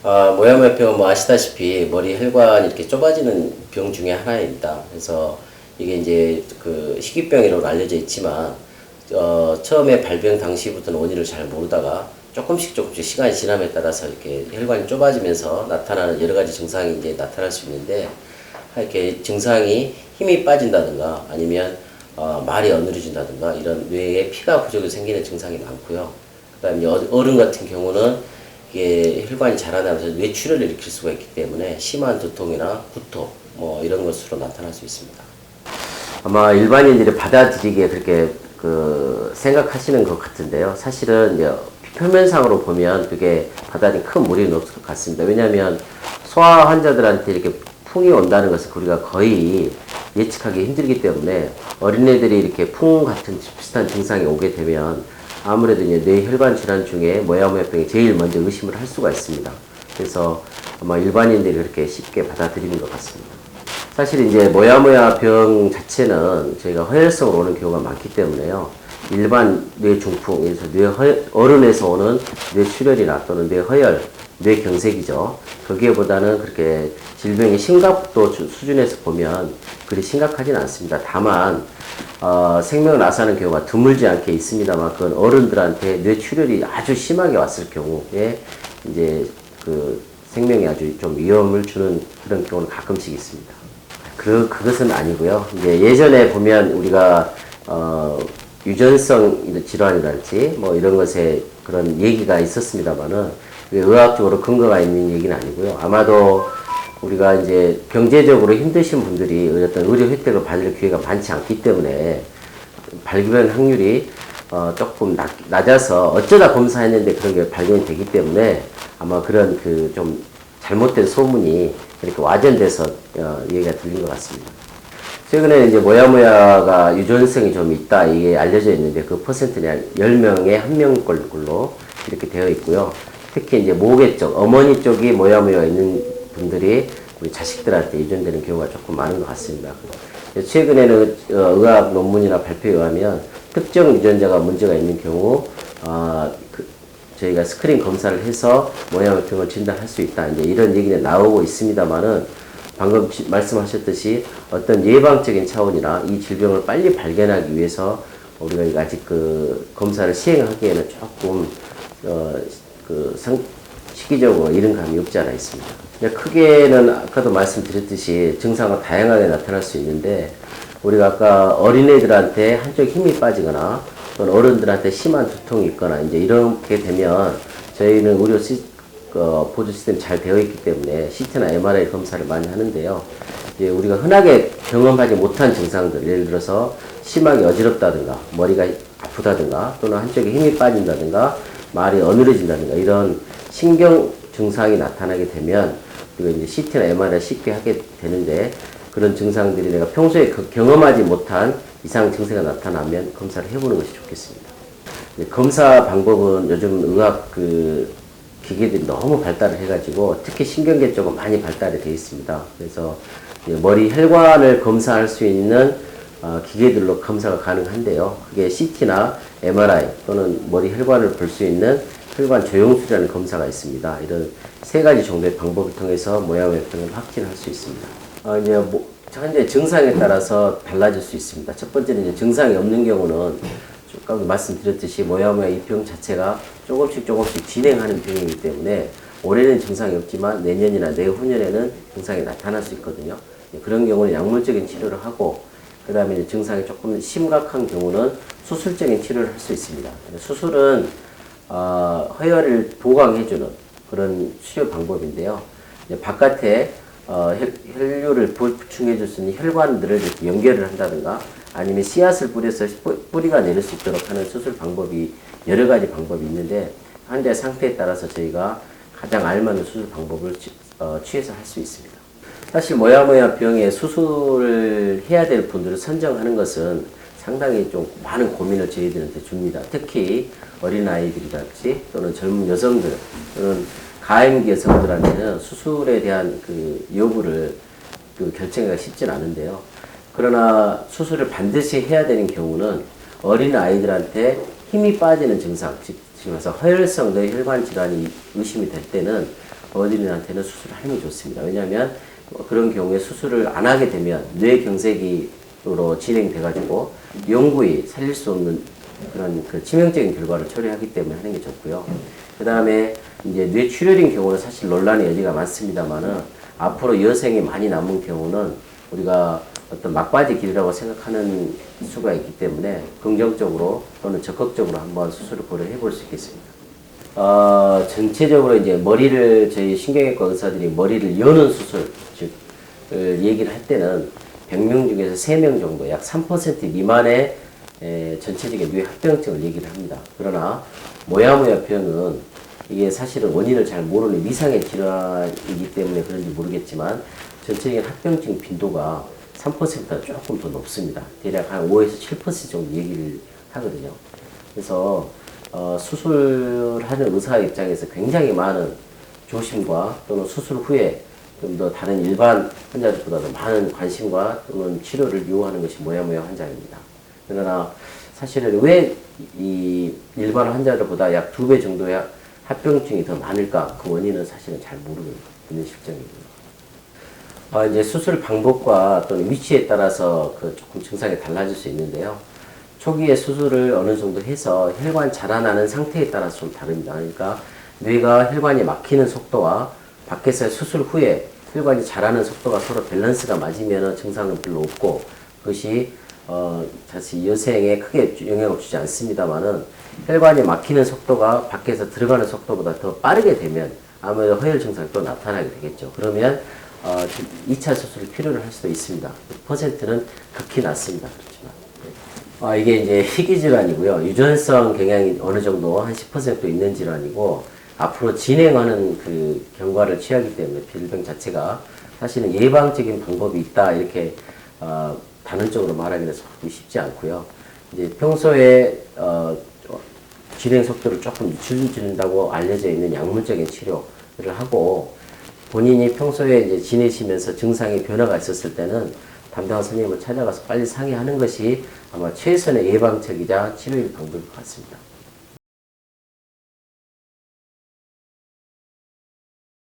모야모야병은 뭐 아시다시피 머리 혈관이 이렇게 좁아지는 병 중에 하나입니다. 그래서 이게 이제 그 희귀병이라고 알려져 있지만, 처음에 발병 당시부터는 원인을 잘 모르다가 조금씩 시간이 지남에 따라서 이렇게 혈관이 좁아지면서 나타나는 여러 가지 증상이 이제 나타날 수 있는데, 이렇게 증상이 힘이 빠진다든가 아니면 말이 어눌해진다든가 이런 뇌에 피가 부족이 생기는 증상이 많고요. 그다음에 어른 같은 경우는 이게 혈관이 자라나면서 뇌출혈을 일으킬 수가 있기 때문에 심한 두통이나 구토 뭐 이런 것으로 나타날 수 있습니다. 아마 일반인들이 받아들이기에 그렇게 생각하시는 것 같은데요. 사실은 이제 표면상으로 보면 그게 받아들이기 큰 무리는 없을 것 같습니다. 왜냐하면 소아 환자들한테 이렇게 풍이 온다는 것은 우리가 거의 예측하기 힘들기 때문에 어린애들이 이렇게 풍 같은 비슷한 증상이 오게 되면 아무래도 이제 뇌혈관 질환 중에 모야모야병이 제일 먼저 의심을 할 수가 있습니다. 그래서 아마 일반인들이 그렇게 쉽게 받아들이는 것 같습니다. 사실 이제 모야모야병 자체는 저희가 허혈성으로 오는 경우가 많기 때문에요. 일반 뇌중풍, 어른에서 오는 뇌출혈이나 또는 뇌허혈, 뇌경색이죠. 거기에보다는 그렇게 질병의 심각도 수준에서 보면 그리 심각하진 않습니다. 다만 생명을 앗아하는 경우가 드물지 않게 있습니다만, 그건 어른들한테 뇌출혈이 아주 심하게 왔을 경우에 이제 그 생명에 아주 좀 위험을 주는 그런 경우는 가끔씩 있습니다. 그것은 아니고요. 이제 예전에 보면 우리가 유전성 질환이랄지 뭐 이런 것에 그런 얘기가 있었습니다만은 의학적으로 근거가 있는 얘기는 아니고요. 아마도 우리가 이제 경제적으로 힘드신 분들이 어떤 의료 혜택을 받을 기회가 많지 않기 때문에 발견 확률이 조금 낮아서 어쩌다 검사했는데 그런 게 발견이 되기 때문에 아마 그런 그 좀 잘못된 소문이 이렇게 와전돼서 얘기가 들린 것 같습니다. 최근에 이제 모야모야가 유전성이 좀 있다 이게 알려져 있는데 그 퍼센트는 한 10명에 1명꼴로 이렇게 되어 있고요. 특히 이제 모계 쪽, 어머니 쪽이 모야모야가 있는 분들이 우리 자식들한테 유전되는 경우가 조금 많은 것 같습니다. 최근에는 의학 논문이나 발표에 의하면 특정 유전자가 문제가 있는 경우 저희가 스크린 검사를 해서 모야모야병을 진단할 수 있다. 이제 이런 얘기가 나오고 있습니다만은 방금 말씀하셨듯이 어떤 예방적인 차원이나 이 질병을 빨리 발견하기 위해서 우리가 아직 그 검사를 시행하기에는 조금 시기적으로 이른 감이 없지 않아 있습니다. 크게는 아까도 말씀드렸듯이 증상은 다양하게 나타날 수 있는데 우리가 아까 어린애들한테 한쪽 힘이 빠지거나 또는 어른들한테 심한 두통이 있거나 이제 이렇게 되면 저희는 의료 보조 시스템이 잘 되어 있기 때문에 CT나 MRI 검사를 많이 하는데요. 이제 우리가 흔하게 경험하지 못한 증상들, 예를 들어서 심하게 어지럽다든가 머리가 아프다든가 또는 한쪽에 힘이 빠진다든가 말이 어눌해진다든가 이런 신경 증상이 나타나게 되면 우리가 이제 CT나 MRI 쉽게 하게 되는데 그런 증상들이 내가 평소에 경험하지 못한 이상 증세가 나타나면 검사를 해보는 것이 좋겠습니다. 검사 방법은 요즘 의학 기계들이 너무 발달을 해가지고 특히 신경계 쪽은 많이 발달이 되어 있습니다. 그래서 머리 혈관을 검사할 수 있는 기계들로 검사가 가능한데요. 그게 CT나 MRI 또는 머리 혈관을 볼 수 있는 혈관 조영술이라는 검사가 있습니다. 이런 세 가지 정도의 방법을 통해서 모야모야병을 확진할 수 있습니다. 현재 증상에 따라서 달라질 수 있습니다. 첫 번째는 이제 증상이 없는 경우는 아까 말씀드렸듯이 모야모야 이 병 자체가 조금씩 진행하는 병이기 때문에 올해는 증상이 없지만 내년이나 내후년에는 증상이 나타날 수 있거든요. 그런 경우는 약물적인 치료를 하고 그 다음에 증상이 조금 심각한 경우는 수술적인 치료를 할 수 있습니다. 수술은 허혈을 보강해주는 그런 치료 방법인데요. 바깥에 혈류를 보충해줄 수 있는 혈관들을 이렇게 연결을 한다든가 아니면 씨앗을 뿌려서 뿌리가 내릴 수 있도록 하는 수술 방법이 여러 가지 방법이 있는데 환자의 상태에 따라서 저희가 가장 알맞는 수술 방법을 취해서 할 수 있습니다. 사실 모야모야 병에 수술을 해야 될 분들을 선정하는 것은 상당히 좀 많은 고민을 저희들한테 줍니다. 특히 어린아이들이랄지 또는 젊은 여성들 또는 가임기 여성들한테는 수술에 대한 여부를 결정하기가 쉽진 않은데요. 그러나 수술을 반드시 해야 되는 경우는 어린아이들한테 힘이 빠지는 증상, 즉 지금 허혈성 뇌혈관 질환이 의심이 될 때는 어린이한테는 수술을 하는 게 좋습니다. 왜냐하면 그런 경우에 수술을 안 하게 되면 뇌경색으로 진행돼가지고 영구히 살릴 수 없는 그런 그 치명적인 결과를 초래하기 때문에 하는 게 좋고요. 그 다음에 이제 뇌출혈인 경우는 사실 논란의 여지가 많습니다만은 앞으로 여생이 많이 남은 경우는 우리가 어떤 막바지 길이라고 생각하는 수가 있기 때문에 긍정적으로 또는 적극적으로 한번 수술을 고려해 볼 수 있겠습니다. 전체적으로 이제 머리를 저희 신경외과 의사들이 머리를 여는 수술, 즉, 얘기를 할 때는 100명 중에서 3명 정도, 약 3% 미만의 전체적인 뇌합병증을 얘기를 합니다. 그러나 모야모야병은 이게 사실은 원인을 잘 모르는 미상의 질환이기 때문에 그런지 모르겠지만 전체적인 합병증 빈도가 3%보다 조금 더 높습니다. 대략 한 5에서 7% 정도 얘기를 하거든요. 그래서 수술하는 의사 입장에서 굉장히 많은 조심과 또는 수술 후에 좀 더 다른 일반 환자들보다도 많은 관심과 또는 치료를 요하는 것이 모야모야 환자입니다. 그러나 사실은 왜 이 일반 환자들보다 약 2배 정도의 합병증이 더 많을까? 그 원인은 사실은 잘 모르고 있는 실정입니다. 이제 수술 방법과 또는 위치에 따라서 그 조금 증상이 달라질 수 있는데요. 초기에 수술을 어느 정도 해서 혈관 자라나는 상태에 따라서 좀 다릅니다. 그러니까 뇌가 혈관이 막히는 속도와 밖에서 수술 후에 혈관이 자라는 속도가 서로 밸런스가 맞으면 증상은 별로 없고 그것이 사실 여생에 크게 영향을 주지 않습니다만은 혈관이 막히는 속도가 밖에서 들어가는 속도보다 더 빠르게 되면 아무래도 허혈 증상이 또 나타나게 되겠죠. 그러면 2차 수술을 필요로 할 수도 있습니다. 퍼센트는 극히 낮습니다. 그렇지만 이게 이제 희귀 질환이고요. 유전성 경향이 어느 정도 한 10% 있는 질환이고 앞으로 진행하는 그 경과를 취하기 때문에 질병 자체가 사실은 예방적인 방법이 있다 이렇게 단언적으로 말하기는 쉽지 않고요. 이제 평소에 진행 속도를 조금 줄여준다고 알려져 있는 약물적인 치료를 하고 본인이 평소에 이제 지내시면서 증상의 변화가 있었을 때는 담당한 선생님을 찾아가서 빨리 상의하는 것이 아마 최선의 예방책이자 치료의 방법일 것 같습니다.